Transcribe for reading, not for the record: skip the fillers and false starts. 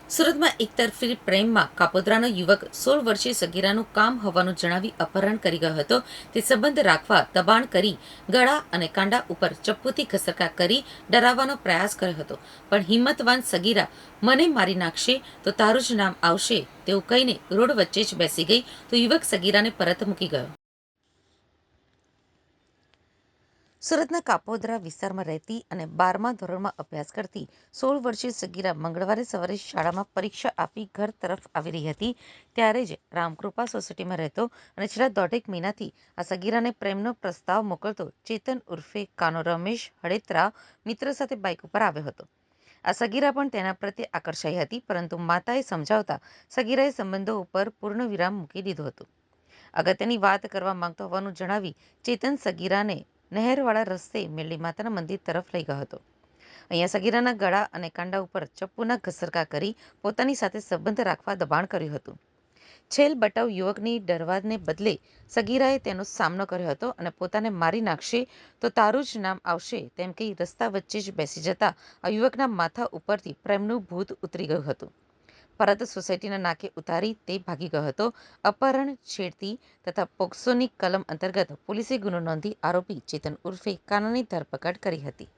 સુરતમાં એકતરફી પ્રેમમાં કાપોદ્રાનો યુવક 16 વર્ષીય સગીરાનું કામ હોવાનું જણાવી અપહરણ કરી ગયો હતો. તે સંબંધ રાખવા દબાણ કરી ગળા અને કાંડા ઉપર ચપ્પુથી ઘસરકા કરી ડરાવવાનો પ્રયાસ કર્યો હતો. પણ હિંમતવાન સગીરા મને મારી નાખશે તો તારું જ નામ આવશે તેવું કહીને રોડ વચ્ચે જ બેસી ગઈ તો યુવક સગીરાને પરત મૂકી ગયો. સુરતના કાપોદ્રા વિસ્તારમાં રહેતી અને 12મા ધોરણમાં અભ્યાસ કરતી 16 વર્ષીય સગીરા મંગળવારે સવારે શાળામાં પરીક્ષા આપી ઘર તરફ આવી રહી હતી ત્યારે જ રામકૃપા સોસાયટીમાં રહેતો અને છેલ્લા દોઢેક મહિનાથી આ સગીરાને પ્રેમનો પ્રસ્તાવ મોકલતો ચેતન ઉર્ફે કાનો રમેશ હળેત્રા મિત્ર સાથે બાઇક ઉપર આવ્યો હતો. આ સગીરા પણ તેના પ્રત્યે આકર્ષાઈ હતી, પરંતુ માતાએ સમજાવતા સગીરાએ સંબંધો ઉપર પૂર્ણ વિરામ મૂકી દીધો હતો. અગત્યની વાત કરવા માંગતો હોવાનું જણાવી ચેતન સગીરાને નહેરવાળા રસ્તે મેરડી માતાના મંદિર તરફ લઈ ગયો હતો. અહીંયા સગીરાના ગળા અને કાંડા ઉપર ચપ્પુના ઘસરકા કરી પોતાની સાથે સંબંધ રાખવા દબાણ કર્યું હતું. છેલ બટાવ યુવકની ડરવાને બદલે સગીરાએ તેનો સામનો કર્યો હતો અને પોતાને મારી નાખશે તો તારું જ નામ આવશે તેમ કહી રસ્તા વચ્ચે જ બેસી જતા આ યુવકના માથા ઉપરથી પ્રેમનું ભૂત ઉતરી ગયું હતું. પરત સોસાયટીના નાકે ઉતારી તે ભાગી ગયો હતો. અપહરણ, છેડતી તથા પોક્સોની કલમ અંતર્ગત પોલીસે ગુનો નોંધી આરોપી ચેતન ઉર્ફે કાનાની ધરપકડ કરી હતી.